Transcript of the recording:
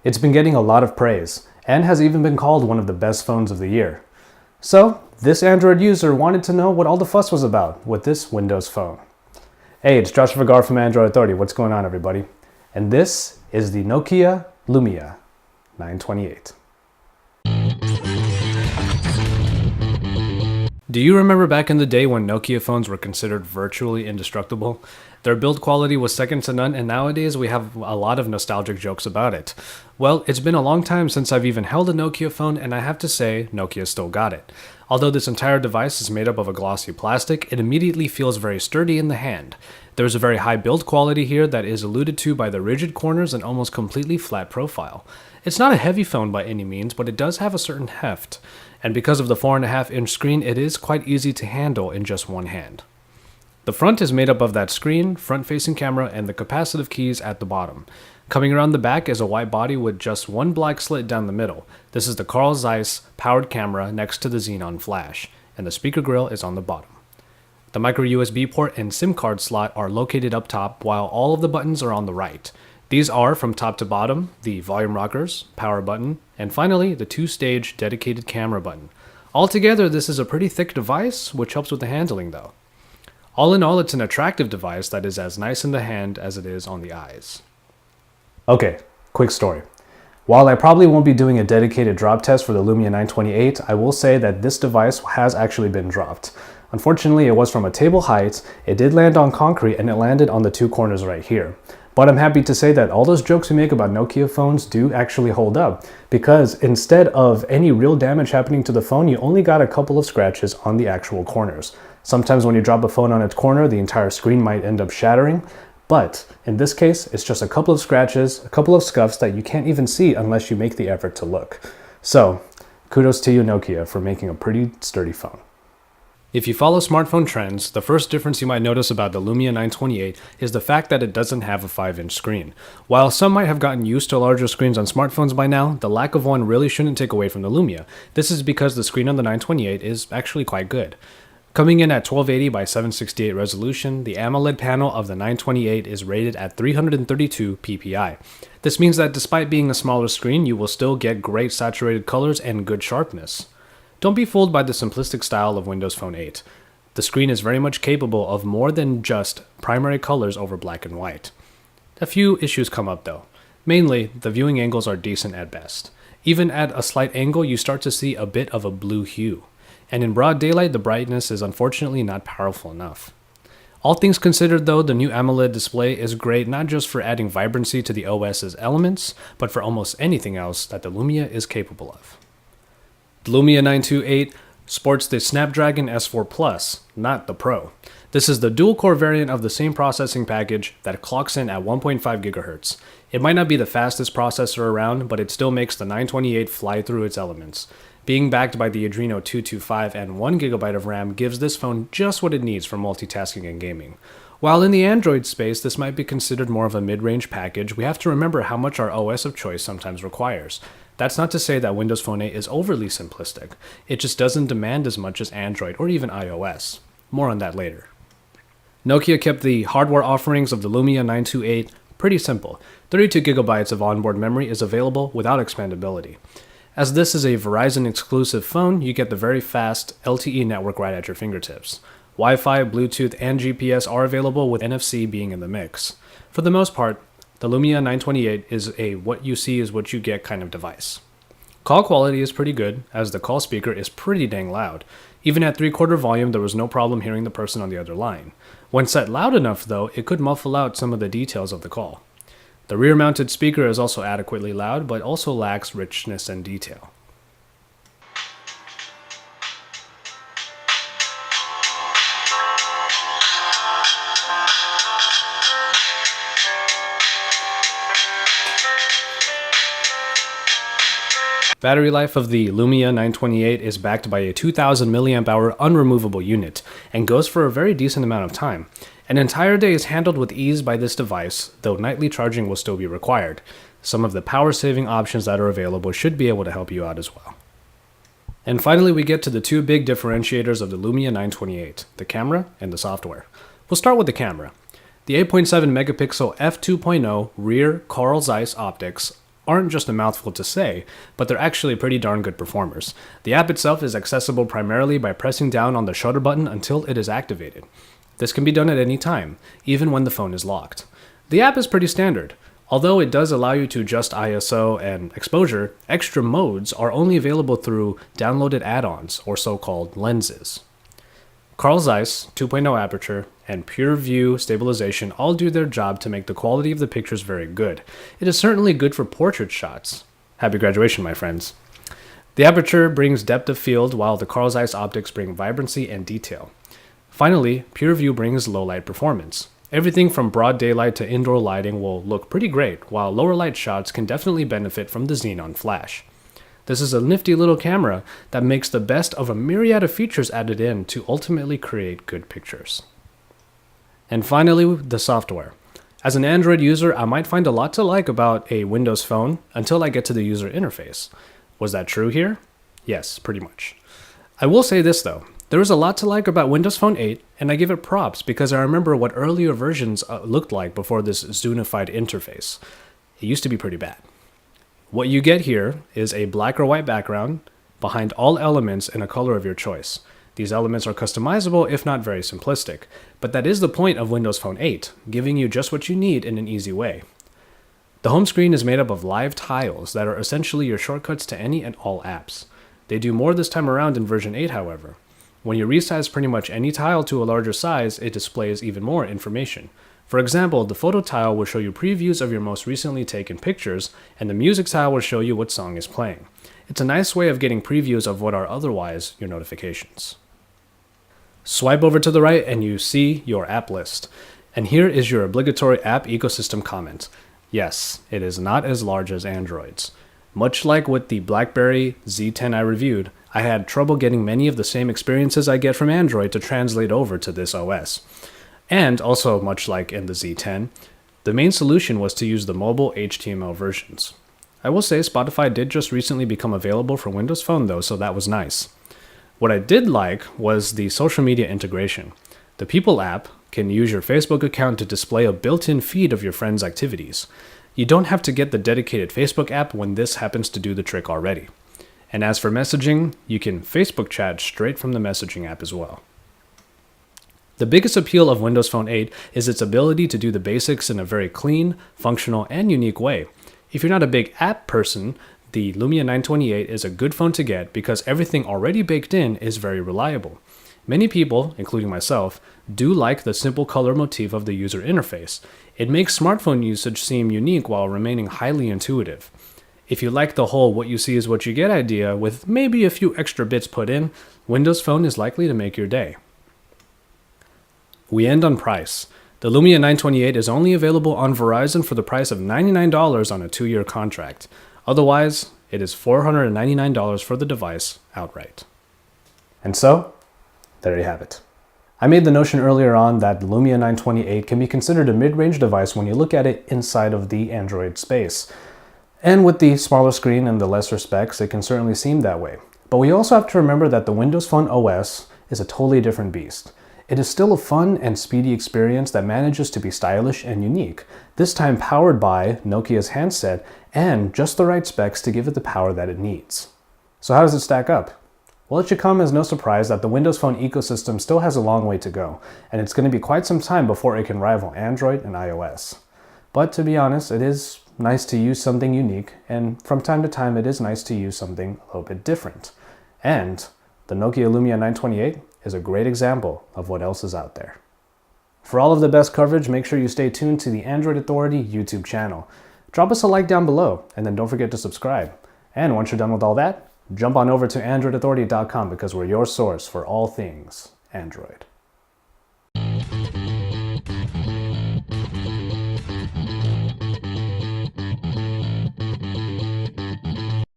It's been getting a lot of praise, and has even been called one of the best phones of the year. So, this Android user wanted to know what all the fuss was about with this Windows phone. Hey, it's Josh Vergara from Android Authority. What's going on, everybody? And this is the Nokia Lumia 928. Do you remember back in the day when Nokia phones were considered virtually indestructible? Their build quality was second to none, and nowadays we have a lot of nostalgic jokes about it. Well, it's been a long time since I've even held a Nokia phone, and I have to say, Nokia still got it. Although this entire device is made up of a glossy plastic, it immediately feels very sturdy in the hand. There's a very high build quality here that is alluded to by the rigid corners and almost completely flat profile. It's not a heavy phone by any means, but it does have a certain heft, and because of the 4.5-inch screen, it is quite easy to handle in just one hand. The front is made up of that screen, front-facing camera, and the capacitive keys at the bottom. Coming around the back is a white body with just one black slit down the middle. This is the Carl Zeiss powered camera next to the Xenon flash, and the speaker grill is on the bottom. The micro USB port and SIM card slot are located up top, while all of the buttons are on the right. These are, from top to bottom, the volume rockers, power button, and finally the two-stage dedicated camera button. Altogether, this is a pretty thick device, which helps with the handling though. All in all, it's an attractive device that is as nice in the hand as it is on the eyes. Okay, quick story. While I probably won't be doing a dedicated drop test for the Lumia 928, I will say that this device has actually been dropped. Unfortunately, it was from a table height, it did land on concrete, and it landed on the two corners right here. But I'm happy to say that all those jokes we make about Nokia phones do actually hold up, because instead of any real damage happening to the phone, you only got a couple of scratches on the actual corners. Sometimes when you drop a phone on its corner, the entire screen might end up shattering, but in this case, it's just a couple of scratches, a couple of scuffs that you can't even see unless you make the effort to look. So, kudos to you, Nokia, for making a pretty sturdy phone. If you follow smartphone trends, the first difference you might notice about the Lumia 928 is the fact that it doesn't have a 5-inch screen. While some might have gotten used to larger screens on smartphones by now, the lack of one really shouldn't take away from the Lumia. This is because the screen on the 928 is actually quite good. Coming in at 1280 by 768 resolution, the AMOLED panel of the 928 is rated at 332 ppi. This means that despite being a smaller screen, you will still get great saturated colors and good sharpness. Don't be fooled by the simplistic style of Windows Phone 8. The screen is very much capable of more than just primary colors over black and white. A few issues come up though. Mainly, the viewing angles are decent at best. Even at a slight angle, you start to see a bit of a blue hue. And in broad daylight, the brightness is unfortunately not powerful enough. All things considered though, the new AMOLED display is great not just for adding vibrancy to the OS's elements, but for almost anything else that the Lumia is capable of. The Lumia 928 sports the Snapdragon S4 Plus, not the Pro. This is the dual-core variant of the same processing package that clocks in at 1.5 GHz. It might not be the fastest processor around, but it still makes the 928 fly through its elements. Being backed by the Adreno 225 and 1GB of RAM gives this phone just what it needs for multitasking and gaming. While in the Android space, this might be considered more of a mid-range package, we have to remember how much our OS of choice sometimes requires. That's not to say that Windows Phone 8 is overly simplistic, it just doesn't demand as much as Android or even iOS. More on that later. Nokia kept the hardware offerings of the Lumia 928 pretty simple. 32GB of onboard memory is available without expandability. As this is a Verizon exclusive phone, you get the very fast LTE network right at your fingertips. Wi-Fi, Bluetooth, and GPS are available, with NFC being in the mix. For the most part, the Lumia 928 is a what you see is what you get kind of device. Call quality is pretty good, as the call speaker is pretty dang loud. Even at 3/4 volume, there was no problem hearing the person on the other line. When set loud enough though, it could muffle out some of the details of the call. The rear-mounted speaker is also adequately loud, but also lacks richness and detail. Battery life of the Lumia 928 is backed by a 2000 mAh unremovable unit, and goes for a very decent amount of time. An entire day is handled with ease by this device, though nightly charging will still be required. Some of the power-saving options that are available should be able to help you out as well. And finally, we get to the two big differentiators of the Lumia 928, the camera and the software. We'll start with the camera. The 8.7 megapixel f2.0 rear Carl Zeiss optics aren't just a mouthful to say, but they're actually pretty darn good performers. The app itself is accessible primarily by pressing down on the shutter button until it is activated. This can be done at any time, even when the phone is locked. The app is pretty standard. Although it does allow you to adjust ISO and exposure, extra modes are only available through downloaded add-ons, or so-called lenses. Carl Zeiss, 2.0 aperture, and Pure View stabilization all do their job to make the quality of the pictures very good. It is certainly good for portrait shots. Happy graduation, my friends. The aperture brings depth of field, while the Carl Zeiss optics bring vibrancy and detail. Finally, Pure View brings low light performance. Everything from broad daylight to indoor lighting will look pretty great, while lower light shots can definitely benefit from the xenon flash. This is a nifty little camera that makes the best of a myriad of features added in to ultimately create good pictures. And finally, the software. As an Android user, I might find a lot to like about a Windows phone until I get to the user interface. Was that true here? Yes, pretty much. I will say this though. There is a lot to like about Windows Phone 8, and I give it props because I remember what earlier versions looked like before this zoonified interface. It used to be pretty bad. What you get here is a black or white background behind all elements in a color of your choice. These elements are customizable if not very simplistic, but that is the point of Windows Phone 8, giving you just what you need in an easy way. The home screen is made up of live tiles that are essentially your shortcuts to any and all apps. They do more this time around in version 8, however. When you resize pretty much any tile to a larger size, it displays even more information. For example, the photo tile will show you previews of your most recently taken pictures, and the music tile will show you what song is playing. It's a nice way of getting previews of what are otherwise your notifications. Swipe over to the right and you see your app list. And here is your obligatory app ecosystem comment. Yes, it is not as large as Android's. Much like with the BlackBerry Z10 I reviewed, I had trouble getting many of the same experiences I get from Android to translate over to this OS. And also, much like in the Z10, the main solution was to use the mobile HTML versions. I will say Spotify did just recently become available for Windows Phone though, so that was nice. What I did like was the social media integration. The People app can use your Facebook account to display a built-in feed of your friends' activities. You don't have to get the dedicated Facebook app when this happens to do the trick already. And as for messaging, you can Facebook chat straight from the messaging app as well. The biggest appeal of Windows Phone 8 is its ability to do the basics in a very clean, functional, and unique way. If you're not a big app person, the Lumia 928 is a good phone to get because everything already baked in is very reliable. Many people, including myself, do like the simple color motif of the user interface. It makes smartphone usage seem unique while remaining highly intuitive. If you like the whole what you see is what you get idea with maybe a few extra bits put in, Windows Phone is likely to make your day. We end on price. The Lumia 928 is only available on Verizon for the price of $99 on a 2-year contract. Otherwise, it is $499 for the device outright. And so, there you have it. I made the notion earlier on that the Lumia 928 can be considered a mid-range device when you look at it inside of the Android space. And with the smaller screen and the lesser specs, it can certainly seem that way. But we also have to remember that the Windows Phone OS is a totally different beast. It is still a fun and speedy experience that manages to be stylish and unique, this time powered by Nokia's handset and just the right specs to give it the power that it needs. So how does it stack up? Well, it should come as no surprise that the Windows Phone ecosystem still has a long way to go, and it's going to be quite some time before it can rival Android and iOS. But to be honest, it is nice to use something unique, and from time to time it is nice to use something a little bit different. And the Nokia Lumia 928 is a great example of what else is out there. For all of the best coverage, make sure you stay tuned to the Android Authority YouTube channel. Drop us a like down below, and then don't forget to subscribe. And once you're done with all that, jump on over to androidauthority.com because we're your source for all things Android.